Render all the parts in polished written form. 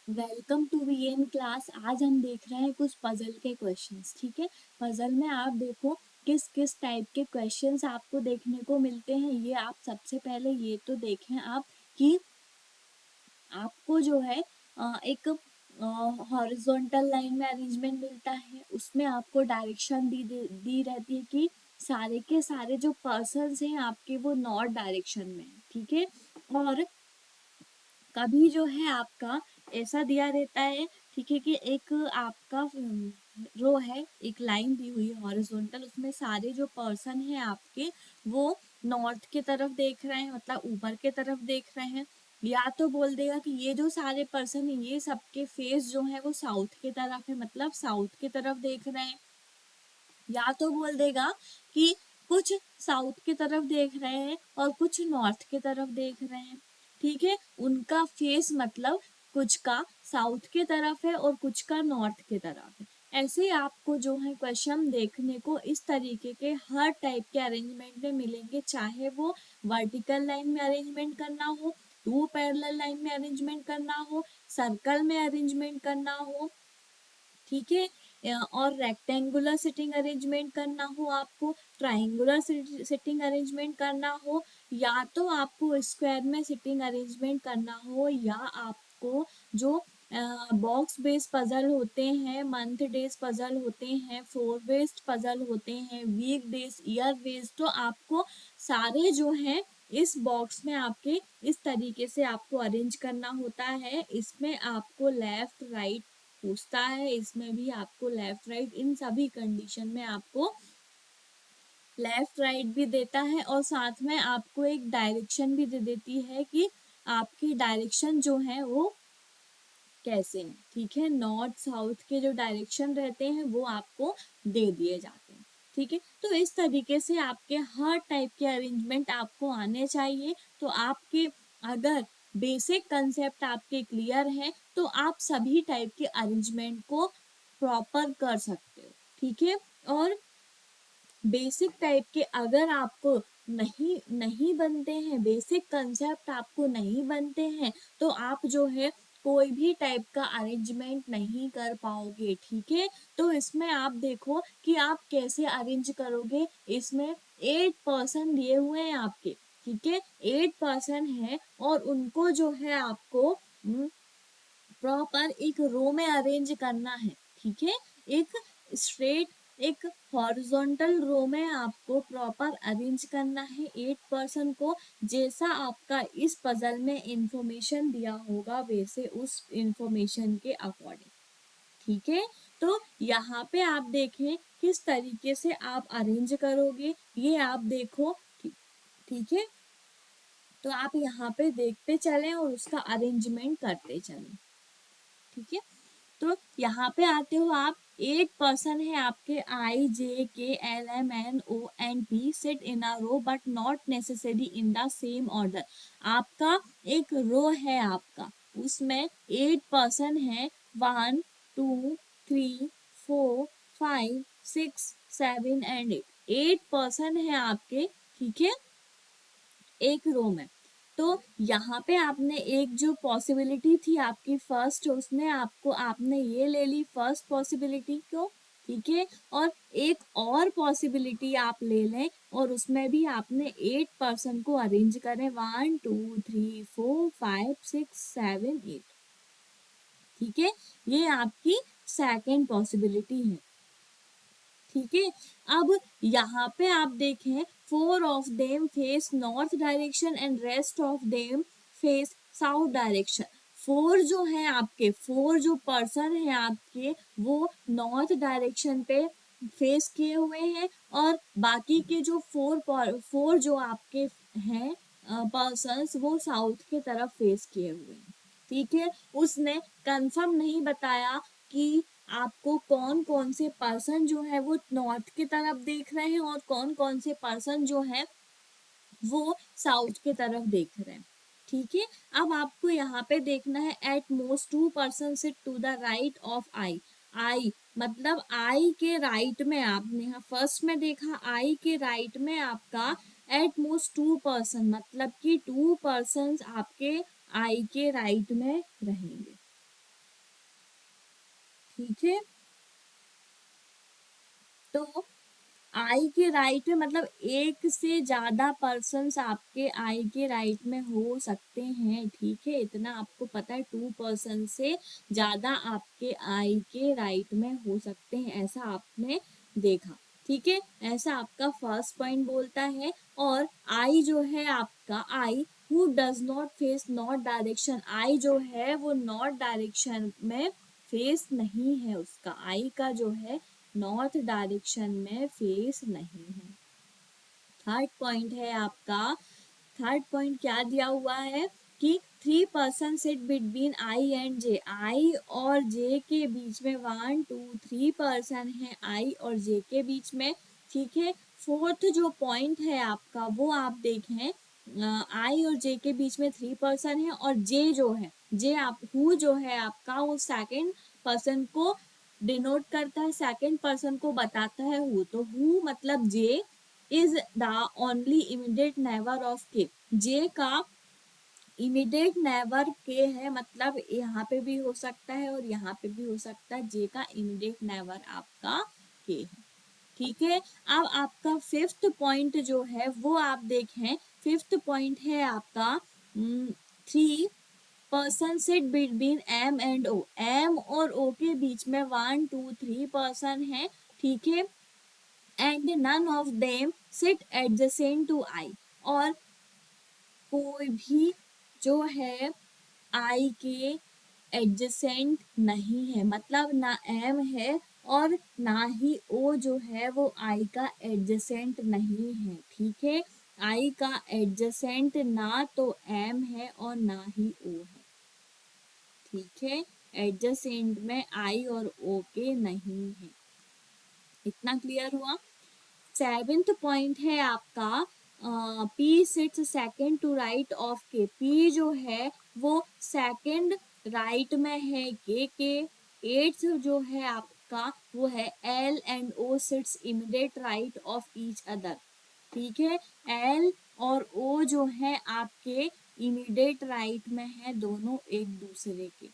Welcome to VN class. आज हम देख रहे हैं कुछ पजल के क्वेश्चंस। ठीक है, पजल में आप देखो किस किस टाइप के क्वेश्चंस आपको देखने को मिलते हैं। ये आप सबसे पहले ये तो देखें आप कि आपको जो है एक हॉरिजॉन्टल लाइन में अरेंजमेंट मिलता है। उसमें आपको डायरेक्शन दी रहती है कि सारे के सारे जो पर्सन्स हैं आपके वो नॉर्थ डायरेक्शन में हैं। ठीक है, और कभी जो है आपका ऐसा दिया रहता है, ठीक है, कि एक आपका रो है, एक लाइन दी हुई है हॉरिजॉन्टल, उसमें सारे जो पर्सन हैं आपके वो नॉर्थ की तरफ देख रहे हैं, मतलब ऊपर की तरफ देख रहे हैं। या तो बोल देगा कि ये जो सारे पर्सन हैं ये सबके फेस जो है वो साउथ की तरफ है, मतलब साउथ की तरफ देख रहे हैं। या तो बोल देगा कि कुछ साउथ की तरफ देख रहे हैं और कुछ नॉर्थ की तरफ देख रहे हैं। ठीक है, उनका फेस मतलब कुछ का साउथ की तरफ है और कुछ का नॉर्थ की तरफ है। ऐसे ही आपको जो है क्वेश्चन देखने को इस तरीके के हर टाइप के अरेंजमेंट में मिलेंगे, चाहे वो वर्टिकल लाइन में अरेंजमेंट करना हो, टू पैरेलल लाइन में अरेंजमेंट करना हो, सर्कल में अरेंजमेंट करना हो, ठीक है, और रेक्टेंगुलर सिटिंग अरेंजमेंट करना हो, आपको ट्राइंगुलर सिटिंग अरेंजमेंट करना हो, या तो आपको स्क्वायर में सिटिंग अरेंजमेंट करना हो, या आपको जो बॉक्स बेस्ड पजल होते हैं, मंथ डेज पजल होते हैं, फोर बेस्ड पजल होते हैं, वीक डेज, ईयर बेस्ड, तो आपको सारे जो हैं इस बॉक्स में आपके इस तरीके से आपको अरेंज करना होता है। इसमें आपको लेफ्ट राइट पूछता है, इसमें भी आपको लेफ्ट राइट, इन सभी कंडीशन में आपको लेफ्ट राइट भी देता है, और साथ में आपको एक डायरेक्शन भी दे देती है कि आपकी डायरेक्शन जो है वो कैसे है। ठीक है, नॉर्थ साउथ के जो डायरेक्शन रहते हैं वो आपको दे दिए जाते हैं। ठीक है, तो इस तरीके से आपके हर टाइप के अरेंजमेंट आपको आने चाहिए। तो आपके अगर बेसिक कंसेप्ट आपके क्लियर है तो आप सभी टाइप के अरेंजमेंट को प्रॉपर कर सकते हो। ठीक है, और बेसिक टाइप के अगर आपको नहीं नहीं बनते हैं, बेसिक कंसेप्ट आपको नहीं बनते हैं, तो आप जो है कोई भी टाइप का अरेंजमेंट नहीं कर पाओगे। ठीक है, तो इसमें आप देखो कि आप कैसे अरेंज करोगे। इसमें 8% दिए हुए हैं आपके। ठीक है, 8% है और उनको जो है आपको प्रॉपर एक रो में अरेंज करना है। ठीक है, एक स्ट्रेट एक हॉरिजॉन्टल रो में आपको प्रॉपर अरेंज करना है 8% को। जैसा आपका इस पजल में इंफॉर्मेशन दिया होगा वैसे उस इंफॉर्मेशन के अकॉर्डिंग। ठीक है, तो यहाँ पे आप देखें किस तरीके से आप अरेंज करोगे, ये आप देखो। ठीक है, तो आप यहाँ पे देखते चलें और उसका अरेंजमेंट करते चलें। ठीक है, तो यहाँ पे आते हो आप। 8% है आपके IJKLMNONP sit in a row but not necessary in the same order. आपका एक रो है आपका, उसमें 8% है, 1 2 3 4 5 6 7 एंड 8। 8% है आपके। ठीक है, एक रो में। तो यहाँ पे आपने एक जो पॉसिबिलिटी थी आपकी फर्स्ट, उसमें आपको आपने ये ले ली फर्स्ट पॉसिबिलिटी को। ठीक है, और एक और पॉसिबिलिटी आप ले लें और उसमें भी आपने 8% को अरेंज करें, 1 2 3 4 5 6 7 8। ठीक है, ये आपकी सेकेंड पॉसिबिलिटी है। ठीक है, अब यहाँ पे आप देखें 4 of them face north direction and rest of them face south direction. 4 जो है आपके, 4 जो पर्सन है आपके वो नॉर्थ डायरेक्शन पे फेस किए हुए हैं, और बाकी के जो 4 जो आपके हैं पर्सन्स वो साउथ के तरफ फेस किए हुए हैं। ठीक है, उसने कंफर्म नहीं बताया कि आपको कौन कौन से पर्सन जो है वो नॉर्थ की तरफ देख रहे हैं और कौन कौन से पर्सन जो है वो साउथ की तरफ देख रहे हैं। ठीक है, अब आपको यहाँ पे देखना है at most 2% sit to the right of I. I मतलब आई के राइट में, आपने यहाँ फर्स्ट में देखा आई के राइट में आपका एट मोस्ट 2%, मतलब कि 2% आपके आई के राइट में रहेंगे। ठीक है। तो आई के राइट में मतलब एक से ज्यादा पर्सन्स आपके आई के राइट में हो सकते हैं, ठीक है, इतना आपको पता है। 2 पर्सन से ज्यादा आपके आई के राइट में हो सकते हैं, ऐसा आपने देखा, ठीक है। ऐसा आपका फर्स्ट पॉइंट बोलता है। और आई जो है आपका, I who does not face north direction, I जो है वो नॉर्थ डायरेक्शन में फेस नहीं है, उसका आई का जो है नॉर्थ डायरेक्शन में फेस नहीं है। थर्ड पॉइंट है आपका, थर्ड पॉइंट क्या दिया हुआ है कि 3 person sit between I and J, I और जे के बीच में 1 2 3 पर्सन है आई और जे के बीच में, ठीक है। फोर्थ जो पॉइंट है आपका वो आप देखें, आई और जे के बीच में 3 पर्सन है और जे जो है, जे आप हु जो है आपका वो सेकंड पर्सन को डिनोट करता है, सेकंड पर्सन को बताता है हु, तो हु मतलब J is the only immediate neighbour of K, J का इमीडिएट नेबर के है, मतलब यहाँ पे भी हो सकता है और यहाँ पे भी हो सकता है, जे का इमीडिएट नेबर आपका के है, ठीक है। अब आपका फिफ्थ पॉइंट जो है वो आप देखें, फिफ्थ पॉइंट है आपका 3 person sit between M and O, M और ओ के बीच में 1 2 3 पर्सन है, ठीक है। And none of them sit adjacent to I, और कोई भी जो है आई के एडजेसेंट नहीं है, मतलब ना एम है और ना ही ओ जो है वो आई का एडजेसेंट नहीं है, ठीक है। आई का एडजेसेंट ना तो एम है और ना ही ओ है, ठीक है। एडजेसेंट में आई और ओ के नहीं है, इतना क्लियर हुआ। सेवेंथ पॉइंट है आपका, P sits second to right of के, पी जो है वो सेकंड राइट में है के। एट्थ जो है आपका वो है L and O sits immediate right of each other, ठीक है। एल और ओ जो है आपके इमीडिएट राइट में है, दोनों एक दूसरे के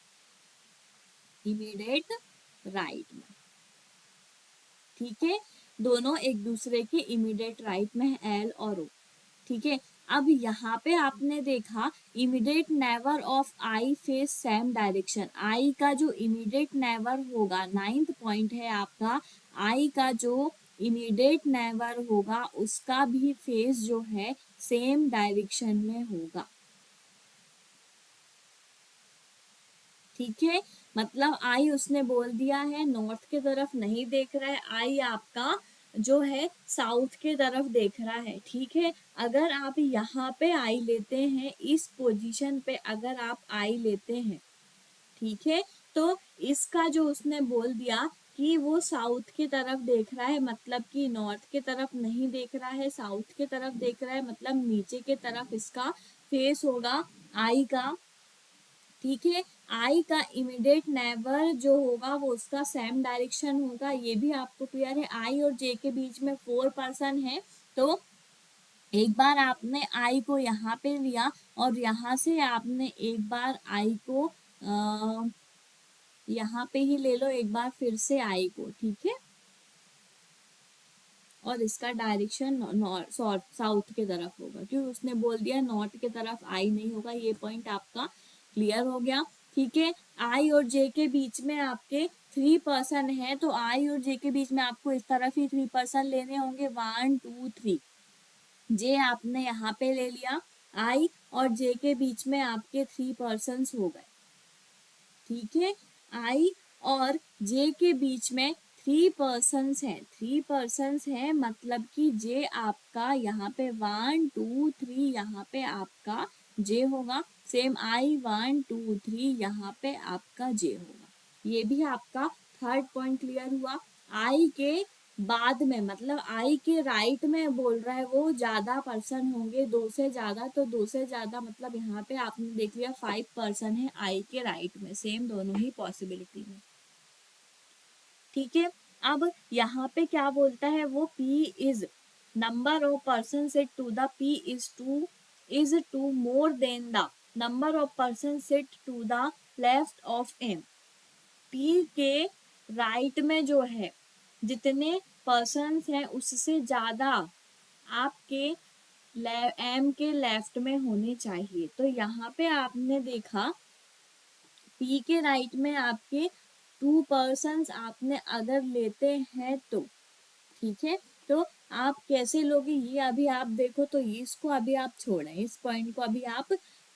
इमीडिएट राइट में, ठीक है। दोनों एक दूसरे के इमीडिएट राइट में है एल और ओ, ठीक है। अब यहाँ पे आपने देखा immediate neighbour of I face same direction, I का जो इमीडिएट नेबर होगा, नाइन्थ पॉइंट है आपका, आई का जो इमीडिएट नेबर होगा उसका भी फेस जो है सेम डायरेक्शन में होगा, ठीक है। मतलब आई उसने बोल दिया है नॉर्थ की तरफ नहीं देख रहा है, आई आपका जो है साउथ के तरफ देख रहा है, ठीक है। अगर आप यहाँ पे आई लेते हैं, इस पोजीशन पे अगर आप आई लेते हैं, ठीक है, तो इसका जो उसने बोल दिया कि वो साउथ की तरफ देख रहा है, मतलब कि नॉर्थ की तरफ नहीं देख रहा है, साउथ की तरफ देख रहा है, मतलब नीचे के तरफ इसका फेस होगा आई का, ठीक है। आई का इमीडिएट नेबर जो होगा वो उसका सेम डायरेक्शन होगा, ये भी आपको क्लियर है। आई और जे के बीच में 4 पर्सन है, तो एक बार आपने आई को यहाँ पे लिया और यहाँ से आपने एक बार आई को यहाँ पे ही ले लो एक बार फिर से आई को, ठीक है। और इसका डायरेक्शन नॉर्थ साउथ की तरफ होगा, क्योंकि उसने बोल दिया नॉर्थ की तरफ आई नहीं होगा, ये पॉइंट आपका क्लियर हो गया, ठीक है। आई और जे के बीच में आपके 3 पर्सन है, तो आई और जे के बीच में आपको इस तरफ ही 3 पर्सन लेने होंगे, 1 2 3, जे आपने यहाँ पे ले लिया, आई और जे के बीच में आपके 3 पर्सन हो गए, ठीक है। आई और जे के बीच में 3 पर्सन है, मतलब कि जे आपका यहाँ पे 1 2 3 यहाँ पे आपका जे होगा, सेम आई 1 2 3 यहाँ पे आपका जे होगा, ये भी आपका थर्ड पॉइंट क्लियर हुआ। आई के बाद में मतलब आई के राइट में बोल रहा है वो ज्यादा पर्सन होंगे, 2 से ज्यादा, तो 2 से ज्यादा मतलब यहाँ पे आपने देख लिया 5 पर्सन है आई के राइट में, सेम दोनों ही पॉसिबिलिटी में, ठीक है। अब यहाँ पे क्या बोलता है वो, P is number of person sit to the P is two more than the number of person sit to the left of M, P के राइट में जो है जितने पर्सन्स हैं उससे ज़्यादा आपके एम के लेफ्ट में होने चाहिए। तो यहाँ पे आपने देखा पी के राइट में आपके 2 पर्सन्स आपने अगर लेते हैं तो ठीक है, तो आप कैसे लोगे ये अभी आप देखो। तो इसको अभी आप छोड़ें, इस पॉइंट को अभी आप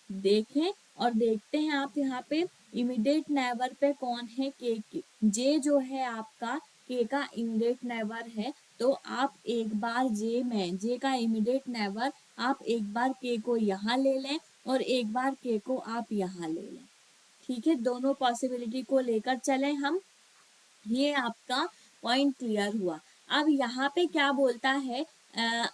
देखें और देखते हैं आप यहाँ पे इमीडिएट नेबर पे कौन है, के जे जो है आपका के का इमीडिएट नेबर है। तो आप एक बार जे का इमीडिएट नेबर आप एक बार के को यहाँ ले लें और एक बार के को आप यहाँ ले लें। ठीक है, दोनों पॉसिबिलिटी को लेकर चलें हम। ये आपका पॉइंट क्लियर हुआ। अब यहाँ पे क्या बोलता है,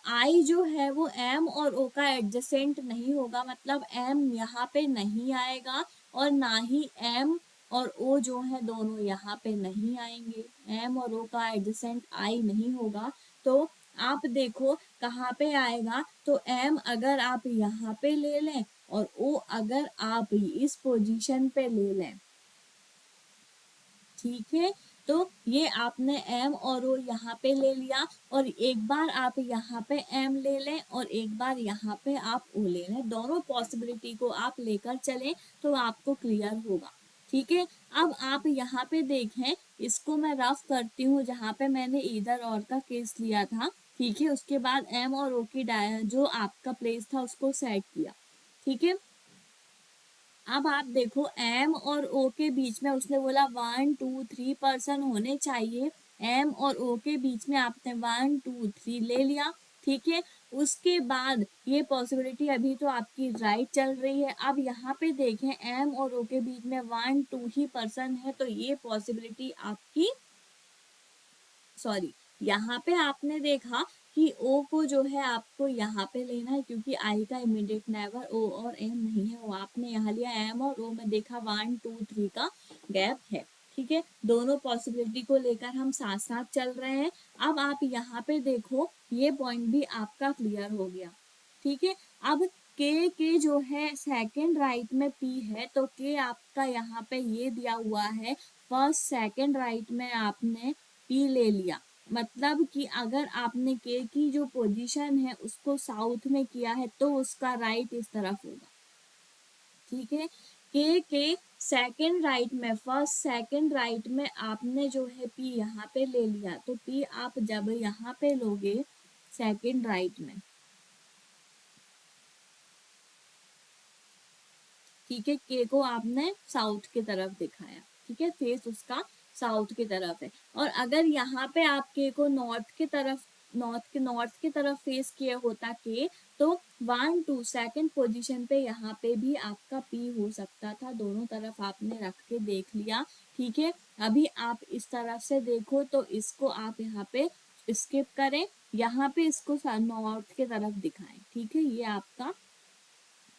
आई जो है वो एम और ओ का एडजेसेंट नहीं होगा, मतलब एम यहाँ पे नहीं आएगा और ना ही एम और ओ जो है दोनों यहाँ पे नहीं आएंगे। एम और ओ का एडजेसेंट आई नहीं होगा। तो आप देखो कहाँ पे आएगा, तो एम अगर आप यहाँ पे ले लें और ओ अगर आप इस पोजीशन पे ले लें, ठीक है, तो ये आपने एम और ओ यहाँ पे ले लिया और एक बार आप यहाँ पे एम ले लें और एक बार यहाँ पे आप ओ ले लें, दोनों पॉसिबिलिटी को आप लेकर चलें तो आपको क्लियर होगा। ठीक है, अब आप यहाँ पे देखें, इसको मैं रफ करती हूँ जहाँ पे मैंने इधर और का केस लिया था। ठीक है, उसके बाद एम और ओ की जो आपका प्लेस था उसको सेट किया। ठीक है, अब आप देखो एम और ओ के बीच में उसने बोला 1 2 3 पर्सन होने चाहिए। एम और ओ के बीच में आपने 1 2 3 ले लिया। ठीक है, उसके बाद ये पॉसिबिलिटी अभी तो आपकी राइट चल रही है। अब यहाँ पे देखें एम और ओ के बीच में 1 2 ही पर्सन है, तो ये पॉसिबिलिटी आपकी सॉरी, यहाँ पे आपने देखा कि ओ को जो है आपको यहाँ पे लेना है क्योंकि आई का इमीडिएट नेबर ओ और एम नहीं है, वो आपने यहाँ लिया। एम और ओ में देखा 1 2 3 का गैप है। ठीक है, दोनों पॉसिबिलिटी को लेकर हम साथ साथ चल रहे हैं। अब आप यहाँ पे देखो ये पॉइंट भी आपका क्लियर हो गया। ठीक है, अब के जो है सेकंड राइट में पी है, तो के आपका यहाँ पे ये दिया हुआ है फर्स्ट सेकंड राइट में आपने पी ले लिया, मतलब कि अगर आपने के की जो पोजीशन है उसको साउथ में किया है तो उसका राइट इस तरफ होगा। ठीक है, के सेकंड राइट में फर्स्ट सेकंड राइट में आपने जो है पी यहाँ पे ले लिया, तो पी आप जब यहाँ पे लोगे सेकंड राइट में, ठीक है, के को आपने साउथ की तरफ दिखाया। ठीक है, फेस उसका साउथ की तरफ है। और अगर यहाँ पे आप के को नॉर्थ की तरफ फेस किया होता के, तो 1 2 सेकंड पोजीशन पे यहाँ पे भी आपका पी हो सकता था। दोनों तरफ आपने रख के देख लिया। ठीक है, अभी आप इस तरफ से देखो तो इसको आप यहाँ पे स्किप करें, यहाँ पे इसको नॉर्थ की तरफ दिखाएं। ठीक है, ये आपका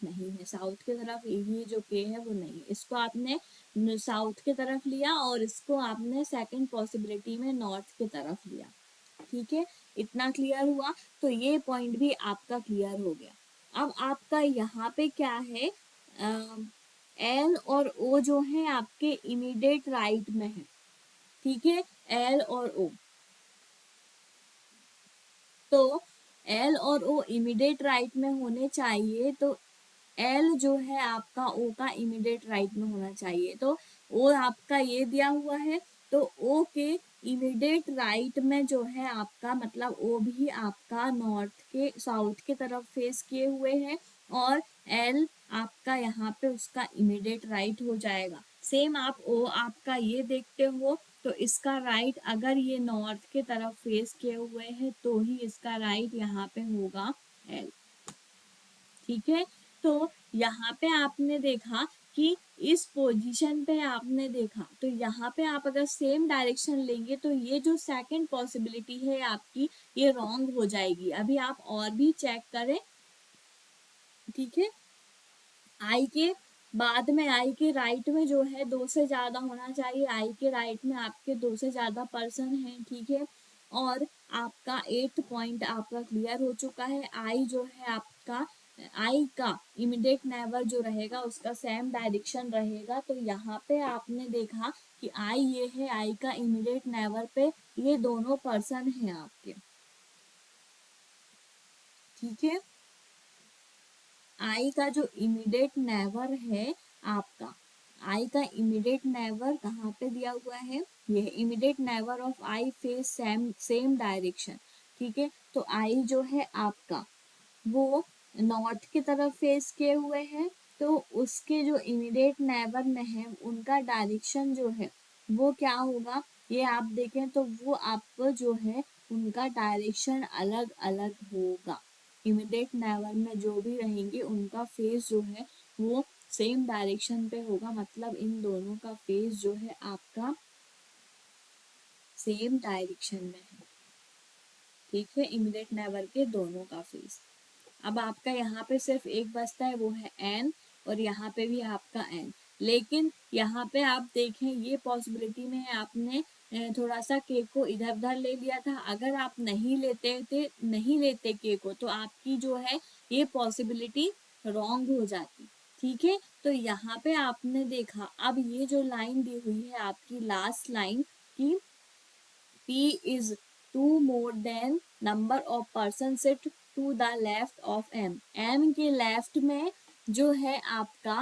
नहीं है साउथ की तरफ, ये जो के है वो नहीं है, इसको आपने साउथ की तरफ लिया और इसको आपने सेकंड पॉसिबिलिटी में नॉर्थ की तरफ लिया। ठीक है, इतना क्लियर हुआ, तो ये पॉइंट भी आपका क्लियर हो गया। अब आपका यहाँ पे क्या है, एल और ओ जो है आपके इमीडिएट राइट में है। ठीक है, एल और ओ, तो एल और ओ इमीडिएट राइट में होने चाहिए, तो एल जो है आपका ओ का इमीडिएट राइट में होना चाहिए। तो ओ आपका ये दिया हुआ है, तो ओ के इमीडिएट राइट में जो है आपका मतलब ओ भी आपका नॉर्थ के साउथ की तरफ फेस किए हुए है और एल आपका यहाँ पे उसका इमीडिएट राइट हो जाएगा। सेम आप ओ आपका ये देखते हो, तो इसका राइट अगर ये नॉर्थ की तरफ फेस किए हुए है तो ही इसका राइट यहाँ पे होगा एल। ठीक है, तो यहाँ पे आपने देखा कि इस पोजीशन पे आपने देखा, तो यहाँ पे आप अगर सेम डायरेक्शन लेंगे तो ये जो सेकंड पॉसिबिलिटी है आपकी ये रॉन्ग हो जाएगी। अभी आप और भी चेक करें। ठीक है, आई के बाद में आई के राइट में जो है 2 से ज़्यादा होना चाहिए, आई के राइट में आपके 2 से ज़्यादा पर्सन हैं। ठीक है, और आपका 8th पॉइंट आपका क्लियर हो चुका है। आई जो है आपका आई का इमीडिएट नेबर जो रहेगा उसका सेम डायरेक्शन रहेगा। तो यहाँ पे आपने देखा कि आई ये है, आई का इमीडिएट नेबर पे ये दोनों पर्सन हैं आपके, ठीक है। आई का जो इमीडिएट नेबर है आपका, आई का इमीडिएट नेबर कहाँ पे दिया हुआ है, ये immediate neighbour of I face same same direction, ठीक है। तो आई जो है आपका वो नॉर्थ की तरफ फेस किए हुए हैं, तो उसके जो इमीडिएट नेबर में है उनका डायरेक्शन जो है वो क्या होगा, ये आप देखें तो वो आपको जो है उनका डायरेक्शन अलग अलग होगा। इमीडिएट नेबर में जो भी रहेंगे उनका फेस जो है वो सेम डायरेक्शन पे होगा, मतलब इन दोनों का फेस जो है आपका सेम डायरेक्शन में है, ठीक है। इमीडिएट नेबर के दोनों का फेस। अब आपका यहाँ पे सिर्फ एक बचता है, वो है एन, और यहाँ पे भी आपका एन। लेकिन यहाँ पे आप देखें ये पॉसिबिलिटी में है, आपने थोड़ा सा के को इधर उधर ले लिया था। अगर आप नहीं लेते के को, तो आपकी जो है ये पॉसिबिलिटी रॉन्ग हो जाती, ठीक है। तो यहाँ पे आपने देखा, अब ये जो लाइन दी हुई है आपकी लास्ट लाइन की P is 2 more than number of person sit to the left of M. M के लेफ्ट में जो है आपका,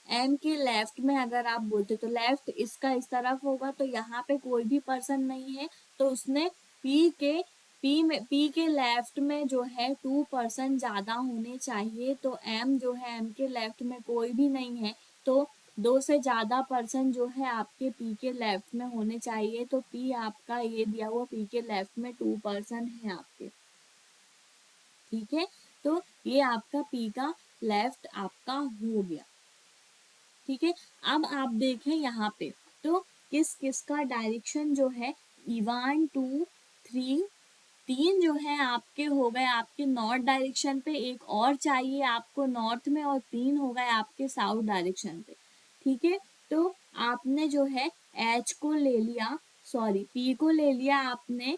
M के लेफ्ट में अगर आप बोलते तो लेफ्ट इसका इस तरफ होगा, तो यहाँ पे कोई भी पर्सन नहीं है, तो उसने P के लेफ्ट में जो है 2 पर्सन ज्यादा होने चाहिए। तो M जो है M के लेफ्ट में कोई भी नहीं है, तो 2 से ज्यादा पर्सन जो है आपके P के लेफ्ट में होने चाहिए। तो P आपका ये दिया हुआ P के लेफ्ट में 2 पर्सन है आपके, ठीक है। तो ये आपका P का लेफ्ट आपका हो गया, ठीक है। अब आप देखें यहाँ पे तो किस किस का डायरेक्शन जो है 1 2 3 तीन जो है आपके हो गए आपके नॉर्थ डायरेक्शन पे, एक और चाहिए आपको नॉर्थ में, और 3 हो गए आपके साउथ डायरेक्शन पे, ठीक है। तो आपने जो है एच को ले लिया, सॉरी पी को ले लिया आपने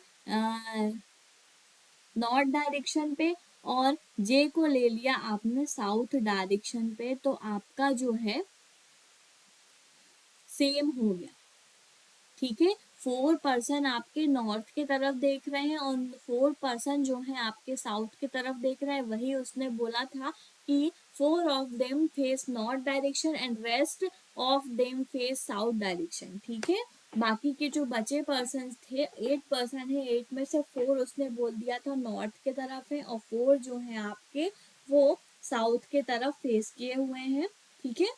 नॉर्थ डायरेक्शन पे, और जे को ले लिया आपने साउथ डायरेक्शन पे। तो आपका जो है सेम हो गया, ठीक है। 4 पर्सन आपके नॉर्थ की तरफ देख रहे हैं और 4 पर्सन जो है आपके साउथ की तरफ देख रहे हैं। वही उसने बोला था कि 4 of them face north direction and rest of them face south direction, ठीक है। बाकी के जो बचे पर्सन थे 8 पर्सन है, 8 में से 4 उसने बोल दिया था नॉर्थ के तरफ है, और 4 जो है आपके वो साउथ के तरफ फेस किए हुए हैं, ठीक है।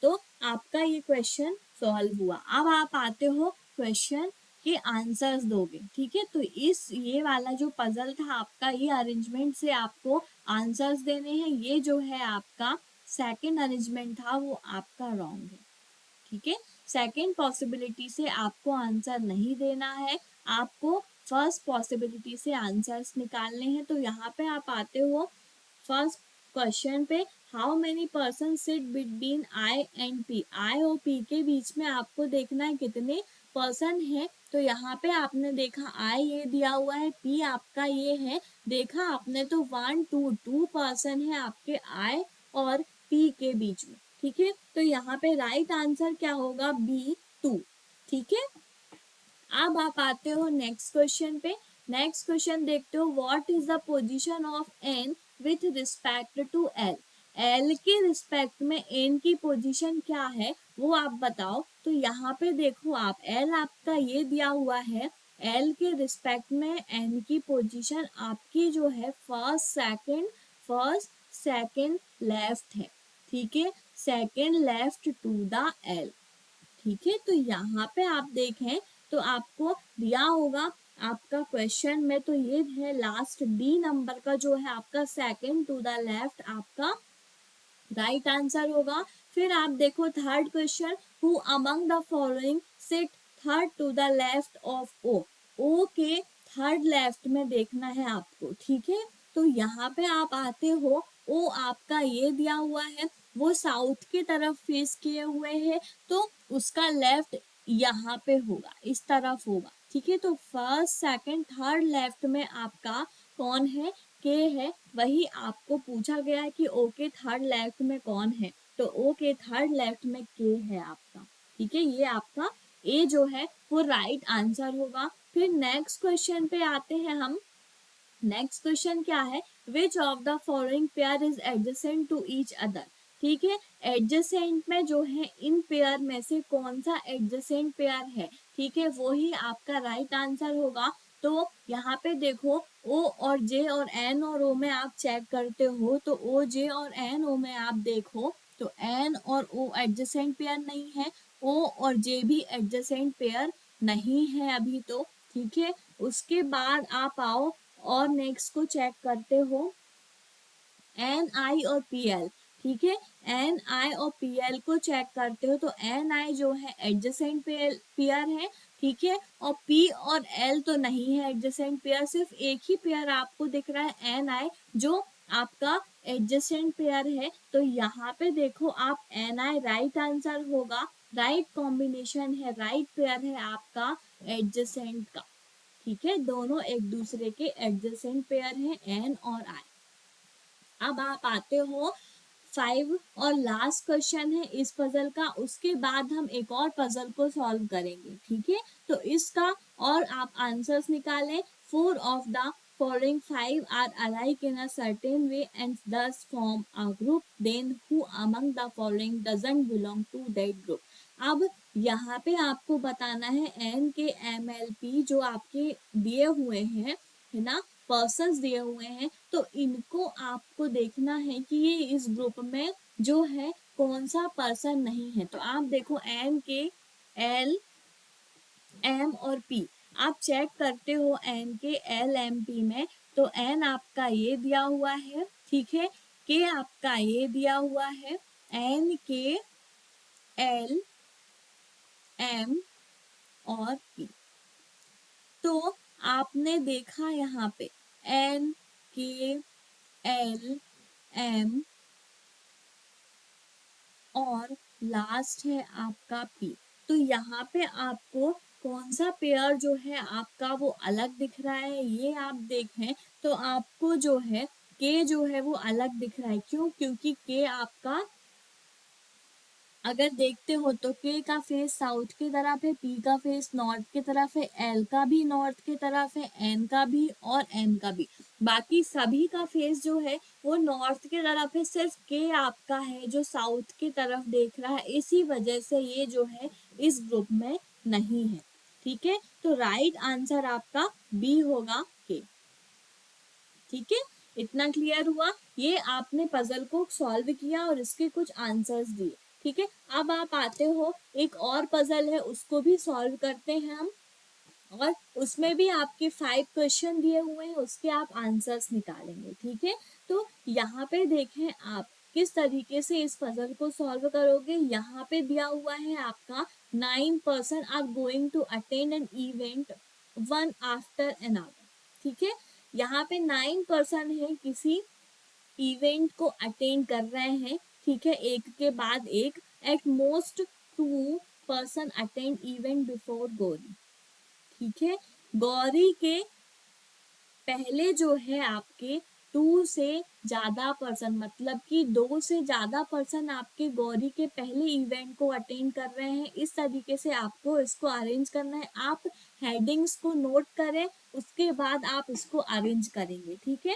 तो आपका ये क्वेश्चन सॉल्व हुआ। अब आप आते हो क्वेश्चन के आंसर्स दोगे, ठीक है। तो इस ये वाला जो पजल था आपका, ये अरेंजमेंट से आपको आंसर्स देने हैं। ये जो है आपका सेकंड अरेंजमेंट था वो आपका रॉन्ग है, ठीक है। सेकंड पॉसिबिलिटी से आपको आंसर नहीं देना है, आपको फर्स्ट पॉसिबिलिटी से आंसर्स निकालने हैं। तो यहाँ पे आप आते हो फर्स्ट क्वेश्चन पे, how many person sit between I and P, I और पी के बीच में आपको देखना है कितने पर्सन है। तो यहाँ पे आपने देखा आई ये दिया हुआ है, पी आपका ये है, देखा आपने तो 1 2 पर्सन है आपके आई और पी के बीच में, ठीक है। तो यहाँ पे राइट आंसर क्या होगा, बी 2, ठीक है। अब आप आते हो नेक्स्ट क्वेश्चन पे। नेक्स्ट क्वेश्चन देखते हो, what is the position of N with respect to L, L के रिस्पेक्ट में एन की पोजीशन क्या है वो आप बताओ। तो यहाँ पे देखो आप, एल आपका ये दिया हुआ है, एल के रिस्पेक्ट में एन की पोजीशन आपकी जो है फर्स्ट सेकंड लेफ्ट है, ठीक है, second left to the L, ठीक है। तो यहाँ पे आप देखें तो आपको दिया होगा आपका क्वेश्चन में, तो ये है लास्ट डी नंबर का जो है आपका सेकंड टू द लेफ्ट आपका राइट आंसर होगा। फिर आप देखो third question, who among the following sit third to the left of O, O के थर्ड लेफ्ट में देखना है आपको, ठीक है। तो यहाँ पे आप आते हो, ओ आपका ये दिया हुआ है, वो साउथ की तरफ फेस किए हुए है, तो उसका लेफ्ट यहाँ पे होगा, इस तरफ होगा, ठीक है। तो फर्स्ट सेकंड थर्ड लेफ्ट में आपका कौन है, के है वही आपको पूछा गया है कि ओ के थर्ड लेफ्ट में कौन है, तो ओ के थर्ड लेफ्ट में के है आपका। ठीक है, ये आपका ए जो है वो राइट आंसर होगा। फिर नेक्स्ट क्वेश्चन पे आते हैं हम। नेक्स्ट क्वेश्चन क्या है, which of the following pair is adjacent to each other. ठीक है, एडजेसेंट में जो है इन पेयर में से कौन सा एडजेसेंट पेयर है, ठीक है, वो ही आपका राइट आंसर होगा। तो यहाँ पे देखो ओ और जे और एन और ओ में आप चेक करते हो, तो ओ जे और एन ओ में आप देखो तो एन और ओ एडजेसेंट पेयर नहीं है, ओ और जे भी एडजेसेंट पेयर नहीं है अभी तो। ठीक है, उसके बाद आप आओ और नेक्स्ट को चेक करते हो एन आई और पी एल। ठीक है, एन आई और पी एल को चेक करते हो तो एन आई जो है एडजेसेंट पेयर है। ठीक है, और पी और एल तो नहीं है एडजेसेंट पेयर, सिर्फ एक ही पेयर आपको दिख रहा है एन आई जो आपका एडजेसेंट पेयर है। तो यहाँ पे देखो आप एन आई राइट आंसर होगा, राइट कॉम्बिनेशन है, राइट पेयर है आपका एडजेसेंट का। ठीक है, दोनों एक दूसरे के एडजेसेंट पेयर हैं एन और आई। अब आप आते हो 5 और लास्ट क्वेश्चन है इस पजल का, उसके बाद हम एक और पजल को सॉल्व करेंगे। ठीक है, तो इसका और आप आंसर्स निकालें। 4 of the following 5 are alike in a certain way and thus form a group, then who among the following doesn't belong to that group। अब यहाँ पे आपको बताना है एन के एम एल पी जो आपके दिए हुए हैं, है ना, पर्सन्स दिए हुए हैं, तो इनको आपको देखना है कि ये इस ग्रुप में जो है कौन सा पर्सन नहीं है। तो आप देखो एन के एल एम और पी आप चेक करते हो एन के एल एम पी में, तो एन आपका ये दिया हुआ है। ठीक है, के आपका ये दिया हुआ है, एन के एल एम और पी। तो आपने देखा यहाँ पे एन के एल एम और लास्ट है आपका पी। तो यहाँ पे आपको कौन सा पेयर जो है आपका वो अलग दिख रहा है, ये आप देखें तो आपको जो है के जो है वो अलग दिख रहा है। क्यों? क्योंकि के आपका अगर देखते हो तो के का फेस साउथ की तरफ है, पी का फेस नॉर्थ की तरफ है, एल का भी नॉर्थ की तरफ है, एन का भी और एम का भी। बाकी सभी का फेस जो है वो नॉर्थ की तरफ है, सिर्फ के आपका है जो साउथ की तरफ देख रहा है, इसी वजह से ये जो है इस ग्रुप में नहीं है। ठीक है, तो राइट आंसर आपका बी होगा के। ठीक है, इतना क्लियर हुआ। ये आपने पजल को सॉल्व किया और इसके कुछ आंसर्स दिए। ठीक है, अब आप आते हो एक और पजल है उसको भी सॉल्व करते हैं हम, और उसमें भी आपके 5 क्वेश्चन दिए हुए हैं, उसके आप आंसर्स निकालेंगे। ठीक है, तो यहाँ पे देखें आप किस तरीके से इस पजल को सॉल्व करोगे। यहाँ पे दिया हुआ है आपका 9% are going to attend an event one after another. ठीक है, यहाँ पे 9% है किसी इवेंट को अटेंड कर रहे हैं। ठीक है, एक के बाद एक। Eight most 2% attend event before Gauri. ठीक है, गौरी के पहले जो है आपके 2 से ज्यादा पर्सन, मतलब कि 2 से ज्यादा पर्सन आपके गौरी के पहले इवेंट को अटेंड कर रहे हैं। इस तरीके से आपको इसको अरेंज करना है। आप हेडिंग्स को नोट करें, उसके बाद आप इसको अरेंज करेंगे। ठीक है,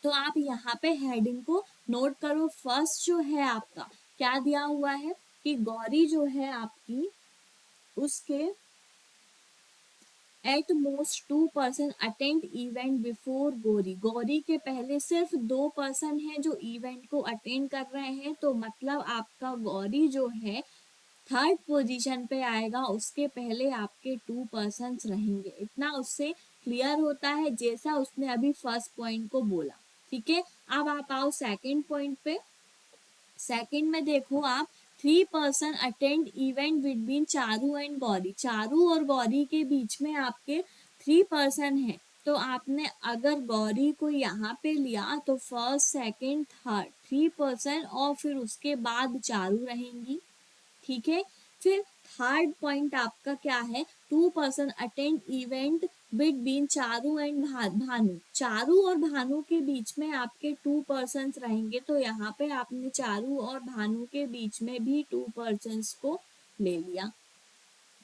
तो आप यहाँ पे हेडिंग को नोट करो। फर्स्ट जो है आपका क्या दिया हुआ है कि गौरी जो है आपकी उसके eight most 2% attend event before Gauri. Gauri के पहले सिर्फ 2% है जो इवेंट को अटेंड कर रहे हैं, तो मतलब आपका गौरी जो है थर्ड पोजीशन पे आएगा, उसके पहले आपके 2% रहेंगे। इतना उससे क्लियर होता है जैसा उसने अभी फर्स्ट पॉइंट को बोला। ठीक है, अब आप आओ सेकंड पॉइंट पे। सेकंड में देखो आप 3% attend event between Charu and Gauri. Charu और गौरी के बीच में आपके 3% है, तो आपने अगर गौरी को यहाँ पे लिया तो फर्स्ट सेकंड थर्ड 3% और फिर उसके बाद चारू रहेंगी। ठीक है, फिर थर्ड पॉइंट आपका क्या है, 2% attend event between Charu and Bhanu, Charu और भानु के बीच में आपके 2 पर्सन्स रहेंगे, तो यहाँ पे आपने चारू और भानु के बीच में भी 2 पर्सन्स को ले लिया।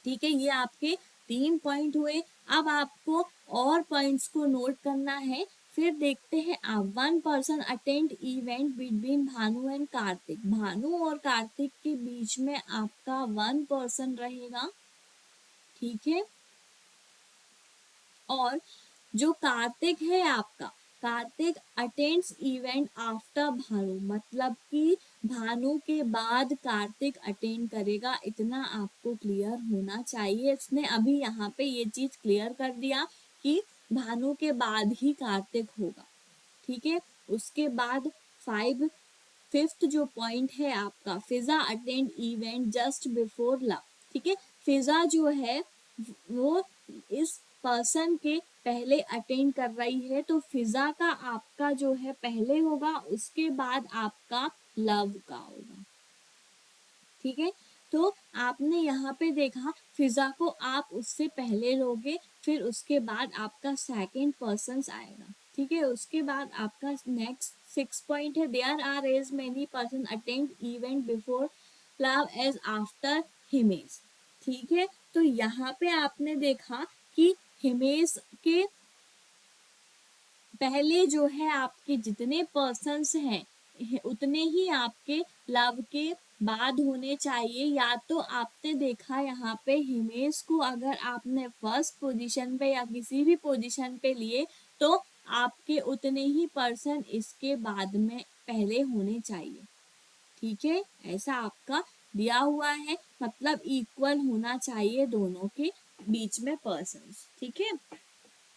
ठीक है, ये आपके 3 पॉइंट हुए। अब आपको और पॉइंट्स को नोट करना है। फिर देखते हैं आप, 1 person attend event between Bhanu and Kartik, Bhanu और कार्तिक के बीच में आपका 1 पर्सन रहेगा। ठीक है, और जो कार्तिक है आपका, Kartik attends event after Bhanu, मतलब कि भानु के बाद कार्तिक अटेंड करेगा। इतना आपको क्लियर होना चाहिए। इसने अभी यहाँ पे ये चीज क्लियर कर दिया कि भानु के बाद ही कार्तिक होगा। ठीक है, उसके बाद 5th जो पॉइंट है आपका, Fiza attend event just before love. ठीक है, फिजा जो है वो इस पर्सन के पहले अटेंड कर रही है, तो फिजा का आपका जो है पहले होगा, उसके बाद आपका लव का होगा। ठीक है, तो आपने यहाँ पे देखा फिजा को आप उससे पहले लोगे, फिर उसके बाद आपका सेकंड पर्सन आएगा। ठीक है, उसके बाद आपका नेक्स्ट 6 पॉइंट है, there are as many person attend event before Lav as after Himesh. ठीक है, तो यहाँ पे आपने देखा कि हिमेश के पहले जो है आपके जितने पर्सन्स हैं उतने ही आपके लव के बाद होने चाहिए। या तो आपने देखा यहाँ पे हिमेश को अगर आपने फर्स्ट पोजीशन पे या किसी भी पोजीशन पे लिए, तो आपके उतने ही पर्सन इसके बाद में पहले होने चाहिए। ठीक है, ऐसा आपका दिया हुआ है, मतलब इक्वल होना चाहिए दोनों के बीच में पर्सन्स। ठीक है,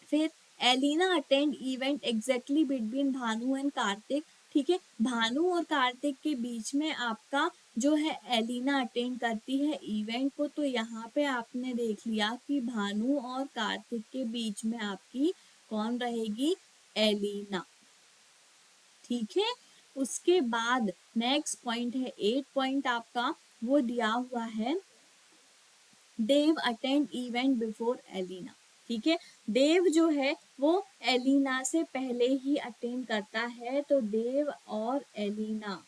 फिर Elina attend event exactly between Bhanu and Kartik. ठीक है, भानु और कार्तिक के बीच में आपका जो है एलिना अटेंड करती है इवेंट को, तो यहाँ पे आपने देख लिया कि भानु और कार्तिक के बीच में आपकी कौन रहेगी, एलिना। ठीक है, उसके बाद नेक्स्ट पॉइंट है 8 पॉइंट आपका, वो दिया हुआ है, देव अटेंड इवेंट बिफोर एलिना। ठीक है, देव जो है वो एलिना से पहले ही अटेंड करता है, तो देव और एलिना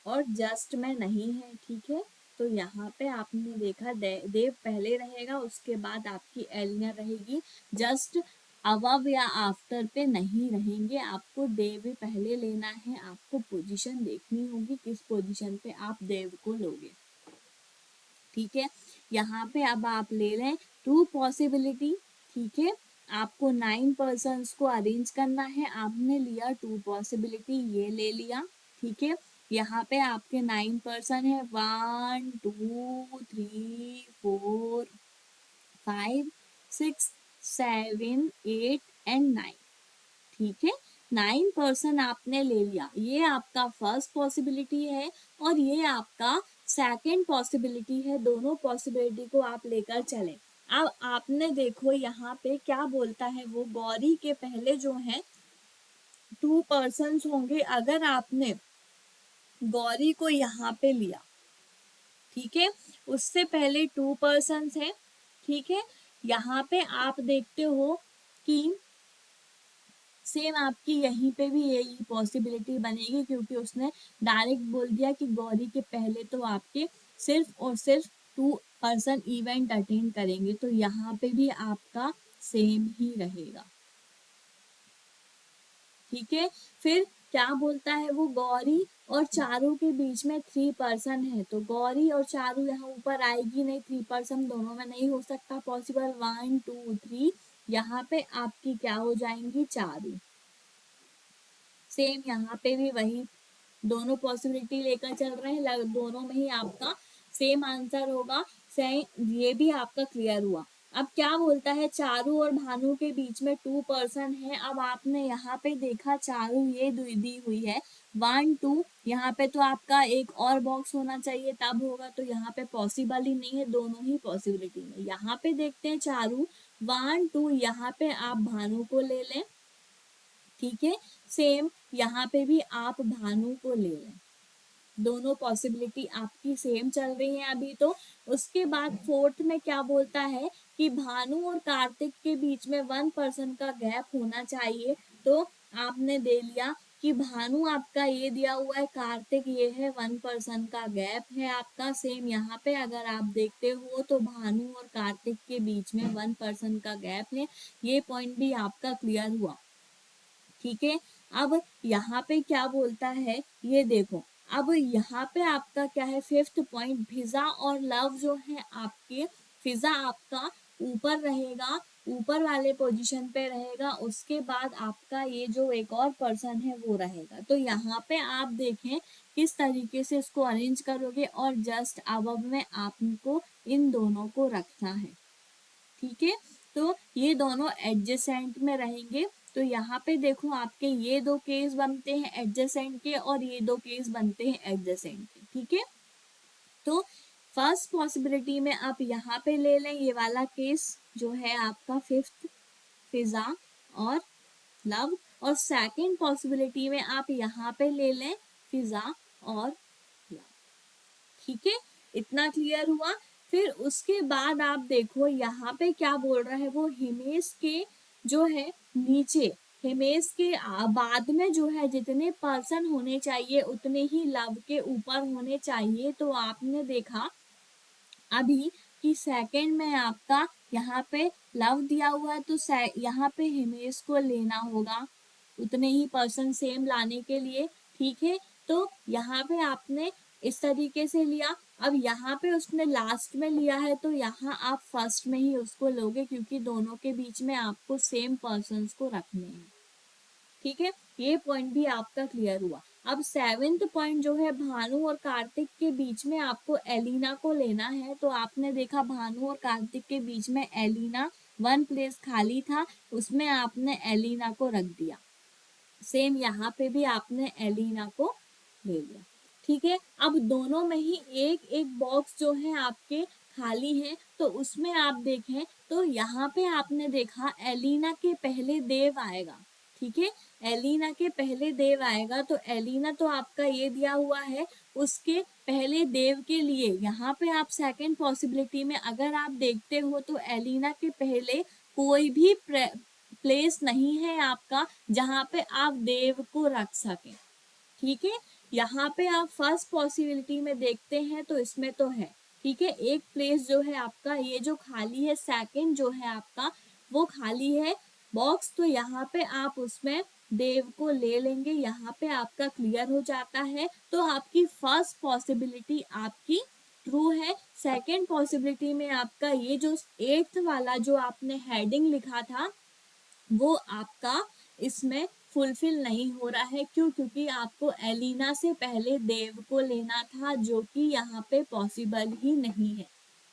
और जस्ट में नहीं है। ठीक है, तो यहाँ पे आपने देखा देव पहले रहेगा, उसके बाद आपकी एलिना रहेगी, जस्ट अबव या आफ्टर पे नहीं रहेंगे। आपको देव भी पहले लेना है, आपको पोजीशन देखनी होगी किस पोजीशन पे आप देव को लोगे। ठीक है, यहाँ पे अब आप ले लें 2 पॉसिबिलिटी। ठीक है, आपको 9 पर्सन्स को अरेंज करना है, आपने लिया 2 पॉसिबिलिटी, ये ले लिया। ठीक है, यहाँ पे आपके 9 पर्सन है, 1 2 3 4 5 6 7 8 एंड 9। ठीक है, 9 पर्सन आपने ले लिया, ये आपका फर्स्ट पॉसिबिलिटी है और ये आपका सेकंड पॉसिबिलिटी है। दोनों पॉसिबिलिटी को आप लेकर चले। अब आपने देखो यहाँ पे क्या बोलता है, वो गौरी के पहले जो है 2 पर्सन्स होंगे। अगर आपने गौरी को यहाँ पे लिया, ठीक है, उससे पहले 2 पर्सन्स है। ठीक है, यहाँ पे आप देखते हो कि सेम आपकी यहीं पे भी यही पॉसिबिलिटी बनेगी, क्योंकि उसने डायरेक्ट बोल दिया कि गौरी के पहले तो आपके सिर्फ और सिर्फ 2 पर्सन इवेंट अटेंड करेंगे, तो यहाँ पे भी आपका सेम ही रहेगा। ठीक है, फिर क्या बोलता है, वो गौरी और चारू के बीच में 3 पर्सन है, तो गौरी और चारू यहाँ ऊपर आएगी नहीं, 3 पर्सन दोनों में नहीं हो सकता पॉसिबल। 1 2 3 यहाँ पे आपकी क्या हो जाएंगी, चारू। सेम यहाँ पे भी वही दोनों पॉसिबिलिटी लेकर चल रहे हैं, दोनों में ही आपका सेम आंसर होगा। सेम, ये भी आपका क्लियर हुआ। अब क्या बोलता है, चारू और भानु के बीच में 2 पर्सन है। अब आपने यहाँ पे देखा चारू ये दी हुई है 1 2, यहाँ पे तो आपका एक और बॉक्स होना चाहिए तब होगा, तो यहाँ पे पॉसिबल ही नहीं है, दोनों ही पॉसिबिलिटी में। यहाँ पे देखते हैं चारू 1 2, यहाँ पे आप भानु को ले लें। ठीक है, सेम यहाँ पे भी आप भानु को ले लें, दोनों पॉसिबिलिटी आपकी सेम चल रही है अभी तो। उसके बाद 4th में क्या बोलता है, कि भानु और कार्तिक के बीच में 1% का गैप होना चाहिए, तो आपने दे लिया कि भानु आपका ये दिया हुआ है, कार्तिक ये है, 1% का गैप है आपका। सेम यहाँ पे अगर आप देखते हो तो भानु और कार्तिक के बीच में 1% का गैप है। ये पॉइंट भी आपका क्लियर हुआ, ठीक है। अब यहाँ पे क्या बोलता है ये देखो, अब यहाँ पे आपका क्या है, फिफ्थ पॉइंट, फिजा और लव जो है आपके, फिजा आपका ऊपर रहेगा, ऊपर वाले पोजीशन पे रहेगा, उसके बाद आपका ये जो एक और पर्सन है वो रहेगा। तो यहाँ पे आप देखें किस तरीके से इसको अरेंज करोगे, और जस्ट अब में आपको इन दोनों को रखना है, ठीक है। तो ये दोनों एडजेसेंट में रहेंगे। तो यहाँ पे देखो आपके ये दो केस बनते हैं एडजेसेंट के, और ये दो केस बनते हैं एडजेसेंट के, ठीक है। तो फर्स्ट पॉसिबिलिटी में आप यहाँ पे ले लें ये वाला केस जो है आपका फिफ्थ, फिजा और लव, और सेकंड पॉसिबिलिटी में आप यहाँ पे ले लें फिजा और लव, ठीक है। इतना क्लियर हुआ। फिर उसके बाद आप देखो यहाँ पे क्या बोल रहा है वो, हिमेश के जो है नीचे, हिमेश के बाद में जो है जितने पर्सन होने चाहिए उतने ही लव के ऊपर होने चाहिए। तो आपने देखा अभी कि सेकंड में आपका यहाँ पे लव दिया हुआ है, तो यहाँ पे हिमेश को लेना होगा उतने ही पर्सन सेम लाने के लिए, ठीक है। तो यहाँ पे आपने इस तरीके से लिया। अब यहाँ पे उसने लास्ट में लिया है, तो यहाँ आप फर्स्ट में ही उसको लोगे, क्योंकि दोनों के बीच में आपको सेम पर्सन्स को रखने हैं, ठीक है। ये पॉइंट भी आपका क्लियर हुआ। अब सेवेंथ पॉइंट जो है, भानु और कार्तिक के बीच में आपको एलिना को लेना है। तो आपने देखा भानु और कार्तिक के बीच में एलिना, 1 प्लेस खाली था, उसमें आपने एलिना को रख दिया। सेम यहाँ पे भी आपने एलिना को ले लिया, ठीक है। अब दोनों में ही एक एक बॉक्स जो है आपके खाली है, तो उसमें आप देखें तो यहाँ पे आपने देखा एलिना के पहले देव आएगा, ठीक है। एलिना के पहले देव आएगा, तो एलिना तो आपका ये दिया हुआ है, उसके पहले देव के लिए यहाँ पे आप सेकंड पॉसिबिलिटी में अगर आप देखते हो तो एलिना के पहले कोई भी प्लेस नहीं है आपका जहाँ पे आप देव को रख सके, ठीक है। यहाँ पे आप फर्स्ट पॉसिबिलिटी में देखते हैं तो इसमें तो है, ठीक है। एक प्लेस जो है आपका ये जो खाली है, सेकंड जो है आपका वो खाली है बॉक्स, तो यहाँ पे आप उसमें देव को ले लेंगे। यहाँ पे आपका क्लियर हो जाता है। तो आपकी फर्स्ट पॉसिबिलिटी आपकी ट्रू है। सेकंड पॉसिबिलिटी में आपका ये जो एट्थ वाला जो आपने हेडिंग लिखा था वो आपका इसमें फुलफिल नहीं हो रहा है। क्यों? क्योंकि आपको एलिना से पहले देव को लेना था, जो कि यहाँ पे पॉसिबल ही नहीं है,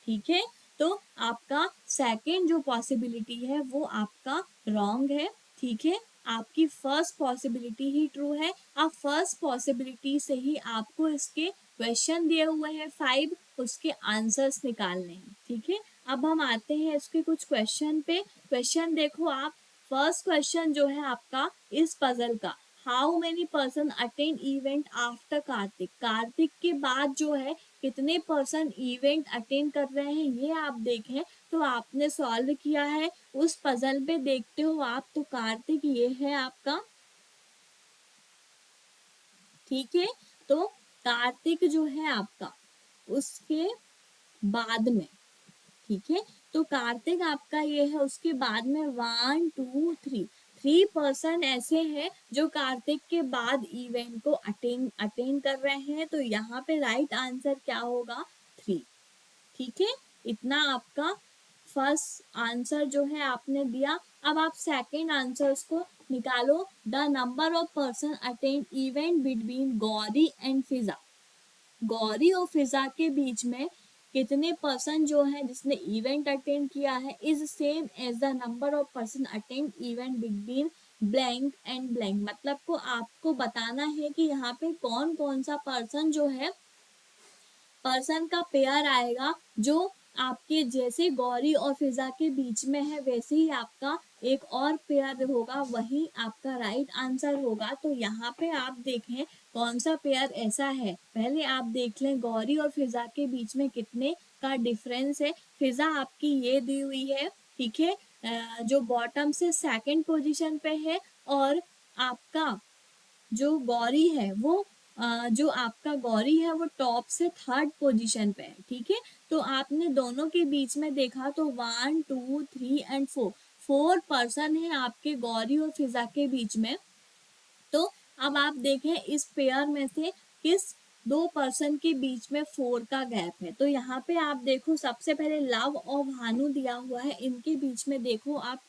ठीक है। तो आपका सेकंड जो पॉसिबिलिटी है वो आपका रॉन्ग है, ठीक है। आपकी फर्स्ट पॉसिबिलिटी ही ट्रू है। अब फर्स्ट पॉसिबिलिटी से ही आपको इसके क्वेश्चन दिए हुए हैं 5, उसके आंसर्स निकालने हैं, ठीक है। अब हम आते हैं इसके कुछ क्वेश्चन पे। क्वेश्चन देखो आप, फर्स्ट क्वेश्चन जो है आपका इस पजल का, how many person attend event after Kartik, Kartik के बाद जो है कितने पर्सन इवेंट अटेंड कर रहे हैं ये आप देखें। तो आपने सॉल्व किया है उस पजल पे, देखते हो आप तो कार्तिक ये है आपका, ठीक है। तो कार्तिक जो है आपका उसके बाद में, ठीक है। तो कार्तिक आपका ये है, उसके बाद में 1 2 3 पर्सन ऐसे हैं जो कार्तिक के बाद इवेंट को अटेंड कर रहे हैं। तो यहाँ पे राइट आंसर क्या होगा? 3, ठीक है। इतना आपका फर्स्ट आंसर जो है आपने दिया। अब आप सेकेंड आंसर्स को निकालो। The number of person attend event between Gauri and Fiza, Gauri और फिजा के बीच में कितने पर्सन जो है जिसने इवेंट अटेंड किया है is same as the number of person attend event between blank and blank. मतलब को आपको बताना है कि यहाँ पे कौन कौन सा पर्सन जो है, पर्सन का पेयर आएगा जो आपके जैसे गौरी और फिजा के बीच में है, वैसे ही आपका एक और पेयर होगा, वही आपका राइट आंसर होगा। तो यहाँ पे आप देखें कौन सा पेयर ऐसा है, पहले आप देख लें गौरी और फिजा के बीच में कितने आपका डिफरेंस है। फिजा आपकी ये दी हुई है, ठीक है, जो बॉटम से सेकंड पोजीशन पे है, और आपका जो गौरी है वो जो आपका गौरी है वो टॉप से थर्ड पोजीशन पे है, ठीक है। तो आपने दोनों के बीच में देखा तो 1 2 3 एंड 4 4 पर्सन है आपके गौरी और फिजा के बीच में। तो अब आप देखें इस पेयर में से किस दो पर्सन के बीच में 4 का गैप है। तो यहाँ पे आप देखो सबसे पहले लव और भानु दिया हुआ है, इनके बीच में देखो आप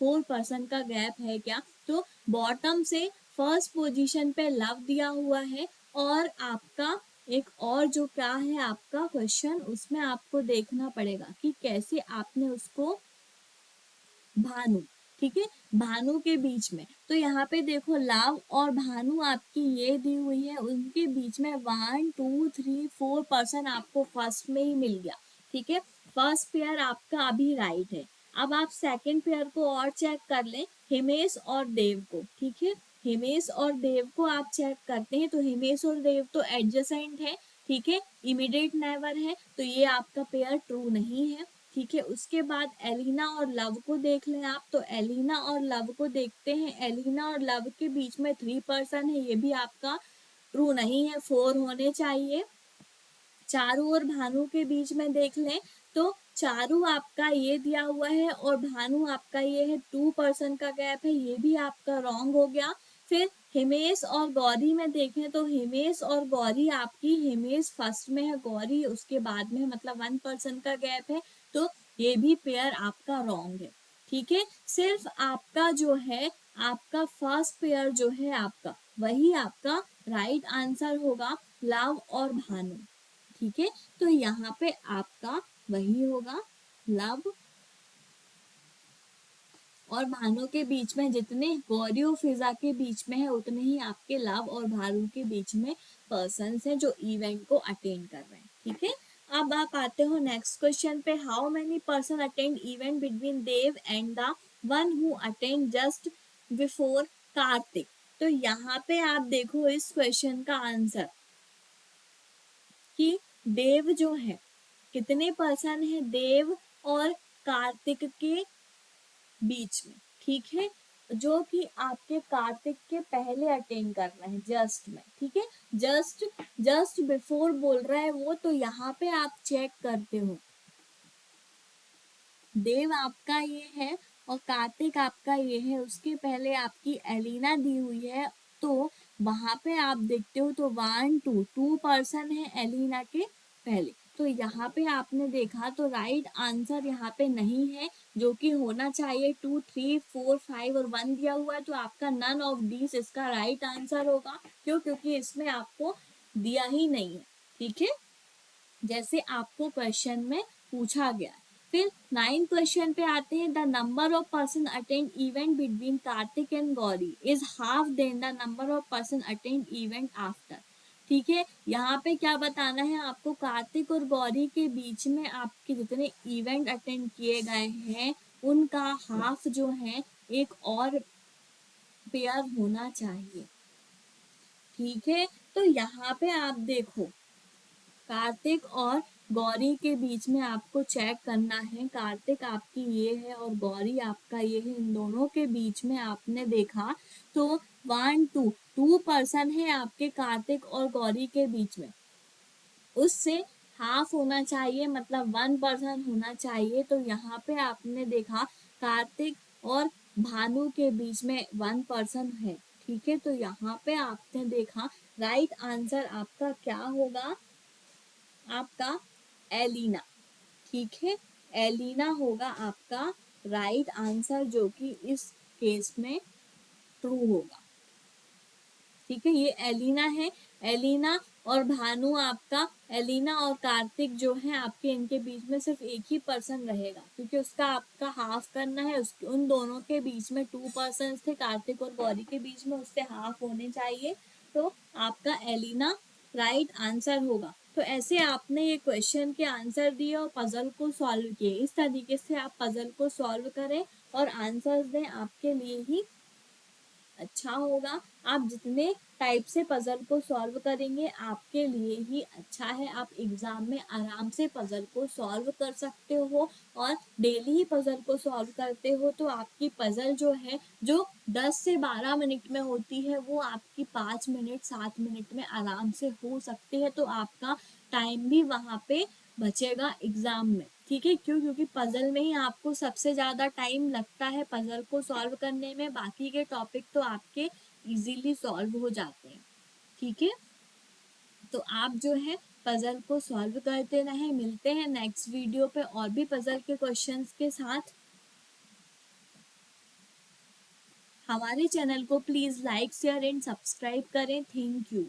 4 पर्सन का गैप है क्या। तो बॉटम से फर्स्ट पोजीशन पे लव दिया हुआ है, और आपका एक और जो क्या है आपका क्वेश्चन, उसमें आपको देखना पड़ेगा कि कैसे आपने उसको भानु, ठीक है, भानु के बीच में। तो यहाँ पे देखो लव और भानु आपकी ये दी हुई है, उनके बीच में 1 2 3 4 पर्सन आपको फर्स्ट में ही मिल गया, ठीक है। फर्स्ट पेयर आपका अभी राइट है। अब आप सेकंड पेयर को और चेक कर लें, हिमेश और देव को, ठीक है। हिमेश और देव को आप चेक करते हैं तो हिमेश और देव तो एडजेसेंट है, ठीक है, इमीडिएट नेबर है, तो ये आपका पेयर ट्रू नहीं है, ठीक है। उसके बाद एलिना और लव को देख लें आप, तो एलिना और लव को देखते हैं। एलिना और लव के बीच में 3 पर्सन है, ये भी आपका ट्रू नहीं है, 4 होने चाहिए। चारू और भानु के बीच में देख लें तो चारू आपका ये दिया हुआ है और भानु आपका ये है, 2 पर्सन का गैप है, ये भी आपका रॉन्ग हो गया। फिर हिमेश और गौरी में देखें तो हिमेश और गौरी आपकी, हिमेश फर्स्ट में है, गौरी उसके बाद में, मतलब 1 पर्सन का गैप है, तो ये भी पेयर आपका रॉन्ग है, ठीक है। सिर्फ आपका जो है, आपका फर्स्ट पेयर जो है आपका, वही आपका राइट आंसर होगा, लव और भानु, ठीक है। तो यहाँ पे आपका वही होगा, लव और भानु के बीच में जितने गौरी और फिजा के बीच में है उतने ही आपके लव और भानु के बीच में पर्सन्स हैं जो इवेंट को अटेंड कर रहे हैं, ठीक है। अब आप आते हो नेक्स्ट क्वेश्चन पे, how many person attend event between Dev and the one who attend just before Kartik. तो यहाँ पे आप देखो इस क्वेश्चन का आंसर कि देव जो है, कितने पर्सन है देव और कार्तिक के बीच में, ठीक है, जो कि आपके कार्तिक के पहले अटेंड कर रहे हैं जस्ट में, ठीक है। जस्ट जस्ट बिफोर बोल रहा है वो, तो यहाँ पे आप चेक करते हो देव आपका ये है और कार्तिक आपका ये है, उसके पहले आपकी एलिना दी हुई है, तो वहां पे आप देखते हो तो 1 2 पर्सन है एलिना के पहले। तो यहाँ पे आपने देखा तो राइट आंसर यहाँ पे नहीं है, जो कि होना चाहिए 2 3 4 5 और 1 दिया हुआ है, तो आपका नन ऑफ दिस इसका राइट आंसर होगा। क्यों? क्योंकि इसमें आपको दिया ही नहीं है, ठीक है, जैसे आपको क्वेश्चन में पूछा गया। फिर 9 क्वेश्चन पे आते हैं, the number of person attend event between Kartik and Gauri is half than the number of person attend event after, ठीक है। यहाँ पे क्या बताना है आपको, कार्तिक और गौरी के बीच में आपके जितने इवेंट अटेंड किए गए हैं उनका हाफ जो है एक और पेयर होना चाहिए, ठीक है। तो यहाँ पे आप देखो कार्तिक और गौरी के बीच में आपको चेक करना है, कार्तिक आपकी ये है और गौरी आपका ये है, इन दोनों के बीच में आपने देखा तो 1 2 पर्सन है आपके कार्तिक और गौरी के बीच में, उससे हाफ होना चाहिए, मतलब 1 पर्सन होना चाहिए। तो यहाँ पे आपने देखा कार्तिक और भानु के बीच में 1 पर्सन है, ठीक है। तो यहाँ पे आपने देखा राइट आंसर आपका क्या होगा, आपका एलिना, ठीक है, एलिना होगा आपका राइट आंसर, जो कि इस केस में ट्रू होगा, ठीक है। ये एलिना है, एलिना और भानु आपका, एलिना और कार्तिक जो है आपके, इनके बीच में सिर्फ एक ही पर्सन रहेगा, क्योंकि उसका आपका हाफ करना है, उसके उन दोनों के बीच में 2 पर्सन थे, कार्तिक और गौरी के बीच में, उससे हाफ होने चाहिए, तो आपका एलिना राइट आंसर होगा। तो ऐसे आपने ये क्वेश्चन के आंसर दिए और पजल को सॉल्व किए, इस तरीके से आप पजल को सॉल्व करें और आंसर्स दें, आपके लिए ही अच्छा होगा। आप जितने टाइप से पजल को सॉल्व करेंगे आपके लिए ही अच्छा है। आप एग्जाम में आराम से पजल को सॉल्व कर सकते हो, और डेली ही पजल को सॉल्व करते हो तो आपकी पजल जो है, जो 10 से 12 मिनट में होती है, वो आपकी 5 मिनट 7 मिनट में आराम से हो सकती है। तो आपका टाइम भी वहाँ पे बचेगा एग्जाम में, ठीक है। क्यों? क्योंकि पजल में ही आपको सबसे ज़्यादा टाइम लगता है पजल को सॉल्व करने में। बाकी के टॉपिक तो आपके इजीली सॉल्व हो जाते हैं, ठीक है। तो आप जो है पजल को सॉल्व करते रहें। मिलते हैं नेक्स्ट वीडियो पे और भी पजल के क्वेश्चंस के साथ। हमारे चैनल को please like share and subscribe करें। Thank you.